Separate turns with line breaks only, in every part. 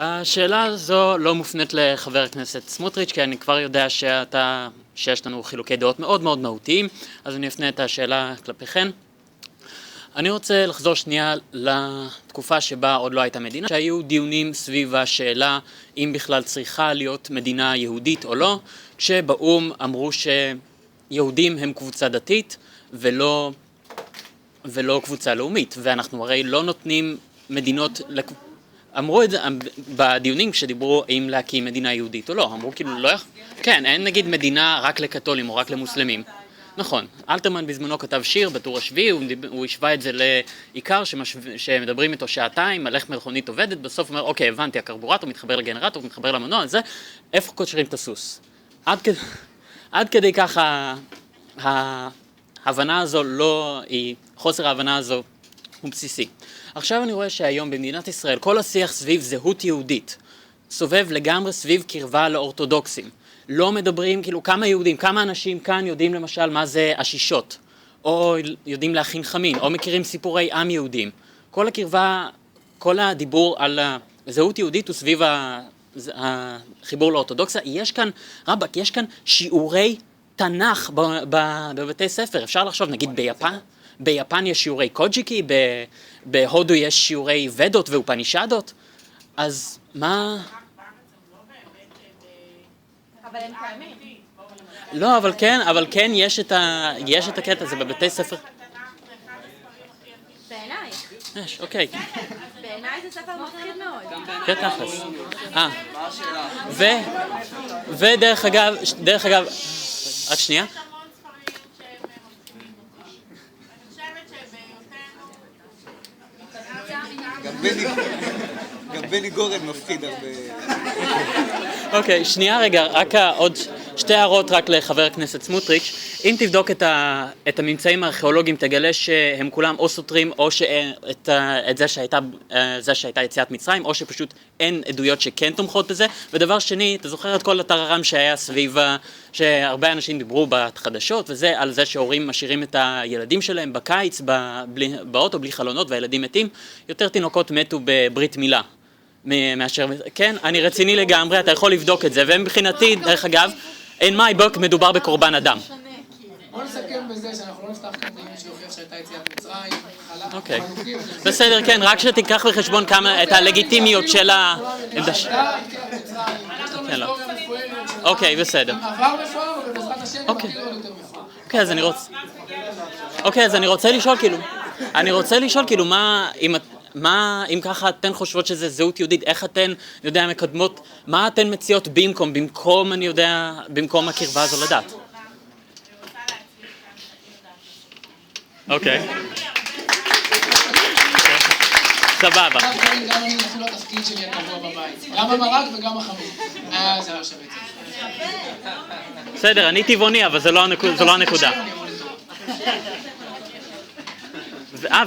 השאלה הזו לא מופנית לחבר הכנסת סמוטריץ', כי אני כבר יודע שיש לנו חילוקי דעות מאוד מאוד מהותיים, אז אני אפנה את השאלה כלפיכן. אני רוצה לחזור שנייה לתקופה שבה עוד לא הייתה מדינה, שהיו דיונים סביב השאלה אם בכלל צריכה להיות מדינה יהודית או לא, כשבאו"ם אמרו שיהודים הם קבוצה דתית ולא קבוצה לאומית, ואנחנו הרי לא נותנים מדינות, אמרו את זה בדיונים כשדיברו אם להקים מדינה יהודית או לא, אמרו כאילו לא, כן, אין נגיד מדינה רק לקתולים או רק למוסלמים. נכון, אלתרמן בזמנו כתב שיר בטור השביעי, הוא השווה את זה לעיקר שמדברים איתו שעתיים על איך מכונית עובדת, בסוף הוא אומר, אוקיי, הבנתי, הקרבורטור מתחבר לגנרטור, מתחבר למנוע, זה, איפה קושרים את הסוס? עד כדי ככה ההבנה הזו לא, חוסר ההבנה הזו הוא בסיסי. עכשיו אני רואה שהיום במדינת ישראל כל השיח סביב זהות יהודית סובב לגמרי סביב קרבה לאורתודוקסים. לא מדברים, כאילו, כמה יהודים, כמה אנשים כאן יודעים למשל מה זה השישות, או יודעים להכין חמין, או מכירים סיפורי עם יהודים. כל הקרבה, כל הדיבור על זהות יהודית הוא סביב החיבור לאורתודוקסיה. יש כאן, רבק, יש כאן שיעורי תנ"ך בבתי ספר. אפשר לחשוב, נגיד ביפן יש שיעורי קוג'יקי, בהודו יש שיעורי ודות ואופנישדות. אז מה...
אבל הם קיימים.
לא, אבל כן יש את הקטע הזה בבתי ספר.
בעיניי.
יש, אוקיי.
בעיניי זה ספר מפחיד מאוד.
כן, תכלס. ודרך אגב, רק שנייה.
גם בני גורן מפחיד הרבה.
אוקיי, שנייה רגע, רק עוד שתי הערות רק לחבר הכנסת סמוטריץ'. אם תבדוק את הממצאים הארכיאולוגיים, תגלה שהם כולם או סותרים, או את זה שהייתה יציאת מצרים, או שפשוט אין עדויות שכן תומכות בזה. ודבר שני, אתה זוכר את כל הטררם שהיה סביב, שהרבה אנשים דיברו בחדשות, וזה על זה שהורים משאירים את הילדים שלהם בקיץ, באוטו בלי חלונות, והילדים מתים. יותר תינוקות מתו בברית מילה. מאשר, כן, אני רציני לגמרי, אתה יכול לבדוק את זה, ומבחינתי, דרך אגב, in my book מדובר בקורבן אדם.
בוא נסכם בזה שאנחנו לא נפתח כאן דיון שיוכיח שהייתה יציאת מצרים,
אוקיי, בסדר, כן, רק שתיקח בחשבון כמה, את הלגיטימיות של
הייתה יציאת מצרים,
אוקיי, בסדר.
עבר מפואר, אבל בעזרת השם מתחיל עוד יותר מפואר.
אוקיי, אז אני רוצה לשאול כאילו, אם ככה אתן חושבות שזה זהות יהודית, איך אתן, מקדמות, מה אתן מציעות במקום הקרבה הזו לדת? אוקיי. סבבה.
גם אני אפילו התפקיד שלי הקבוע בבית. גם המרק וגם החמין. זה לא שווה את זה.
בסדר, אני טבעוני, אבל זו לא הנקודה.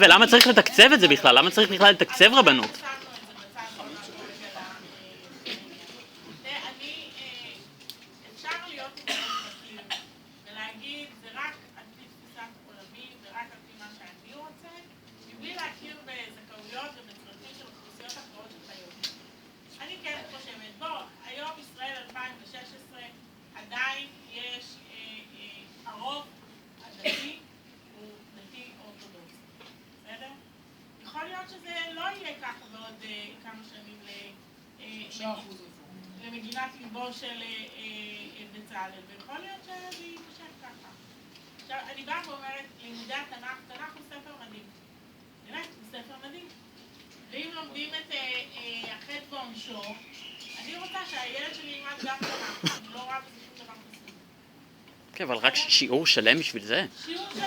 ולמה צריך לתקצב את זה בכלל? למה צריך בכלל לתקצב רבנות?
למגינת ליבו של בצלאל, ויכול להיות שזה יימשך ככה. עכשיו, אני באה ואומרת, לימודי התנ"ך הוא ספר מדהים. באמת, הוא ספר מדהים. ואם לומדים את החטא ועונשו, אני רוצה שהילד שלי ילמד גם תנ"ך. אני לא רואה בזה שום דבר מסוים.
כן, אבל רק שיעור שלם בשביל זה?
שיעור שלם.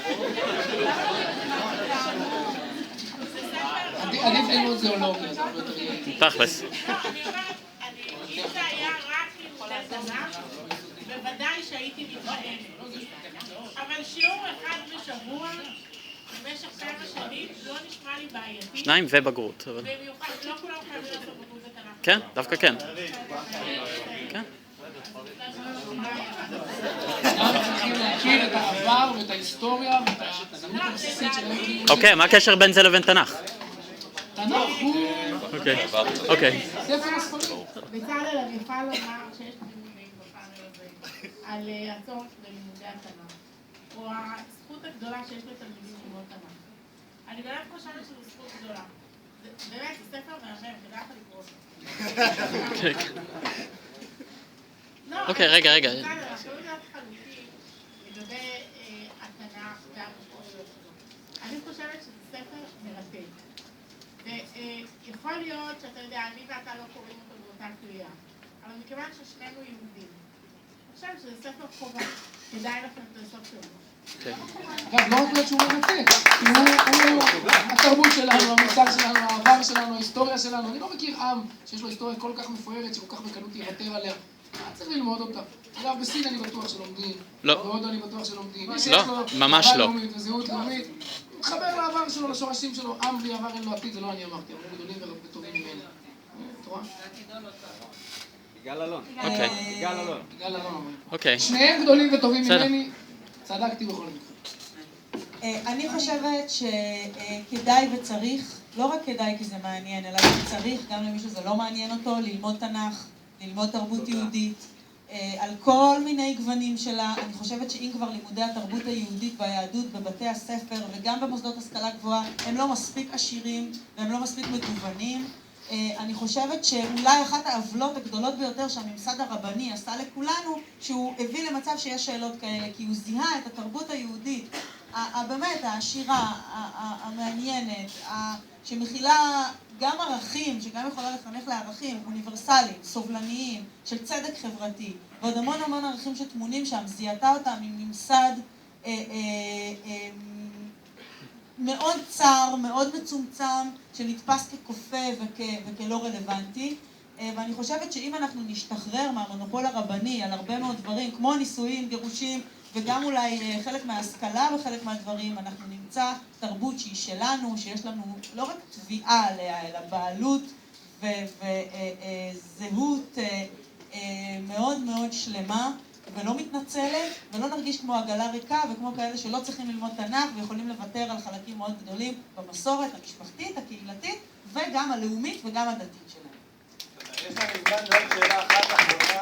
עדיף ללמוד זואולוגיה, זה הרבה יותר יעיל.
תכלס.
אני אומרת, אם זה היה רק לימודי תנ"ך, בוודאי שהייתי מתרעמת. אבל שיעור אחד בשבוע, במשך 7 שנים, לא נשמע לי בעייתי.
2 ובגרות.
במיוחד, לא כולם חייבים לעשות בגרות בתנ"ך.
כן, דווקא כן. כן.
אנחנו צריכים להכיר את העבר ואת ההיסטוריה ואת הזהות הבסיסית שלהם.
אוקיי, מה הקשר בין זה לבין תנ"ך?
תנ"ך הוא
אוקיי.
ספר הספרים.
בצלאל, אני יכולה לומר שיש דיונים בפאנל הזה על הצורך בלימודי התנ"ך, או הזכות הגדולה שיש לתלמידים ללמוד תנ"ך. אני באמת חושבת שזו זכות גדולה. באמת, זה ספר מהמם, כדאי לך לקרוא אותו.
אוקיי, רגע.
בצלאל, אנחנו לא יודעת חלוטין לגבי התנ"ך והמשמעויות שלו. אני חושבת שזה ספר מרתק. ויכול להיות שאתה יודע, אני ואתה לא קוראים אותו באותה קריאה, אבל מכיוון ששנינו יהודים, אני חושבת שזה ספר חובה, כדאי לכם לעשות שלו.
אגב, לא רק בגלל שהוא מרתק, הוא התרבות שלנו, המוסר שלנו, העבר שלנו, ההיסטוריה שלנו. אני לא מכיר עם שיש לו היסטוריה כל כך מפוארת, שכל כך בקלות יוותר עליה. צריך ללמוד אותה. אגב, בסין אני בטוח שלומדים, בהודו אני בטוח שלומדים. מי שיש לו
ממש לא.
לאומית וזהות לאומית, מתחבר לעבר שלו, לשורשים שלו. עם בלי עבר אין לו עתיד, זה לא אני אמרתי, אמרו גדולים וטובים ממני. אתה רואה?
יגאל אלון.
אוקיי.
יגאל אלון.
יגאל אלון.
אוקיי.
שניהם גדולים וטובים
בסדר.
ממני, צדקתי בכל מקרה.
אני חושבת שכדאי וצריך, לא רק כדאי כי זה מעניין, אלא גם צריך, גם למי שזה לא מעניין אותו, ללמוד תנ"ך, ללמוד תרבות יהודית, על כל מיני גוונים שלה. אני חושבת שאם כבר לימודי התרבות היהודית והיהדות בבתי הספר וגם במוסדות השכלה גבוהה הם לא מספיק עשירים והם לא מספיק מגוונים, אני חושבת שאולי אחת העוולות הגדולות ביותר שהממסד הרבני עשה לכולנו, שהוא הביא למצב שיש שאלות כאלה, כי הוא זיהה את התרבות היהודית, באמת העשירה, המעניינת, שמכילה גם ערכים, שגם יכולה לחנך לערכים אוניברסליים, סובלניים, של צדק חברתי, ועוד המון ערכים שטמונים שם, זיהתה אותם עם ממסד מאוד צר, מאוד מצומצם, שנתפס ככופה וכלא רלוונטי. ואני חושבת שאם אנחנו נשתחרר מהמונופול הרבני על הרבה מאוד דברים, כמו נישואים, גירושים, וגם אולי חלק מההשכלה וחלק מהדברים, אנחנו נמצא תרבות שהיא שלנו, שיש לנו לא רק תביעה עליה, אלא בעלות וזהות מאוד מאוד שלמה, ולא מתנצלת, ולא נרגיש כמו עגלה ריקה, וכמו כאלה שלא צריכים ללמוד תנ"ך, ויכולים לוותר על חלקים מאוד גדולים במסורת המשפחתית, הקהילתית, וגם הלאומית וגם הדתית שלהם.
יש לנו זמן לעוד שאלה אחת אחרונה.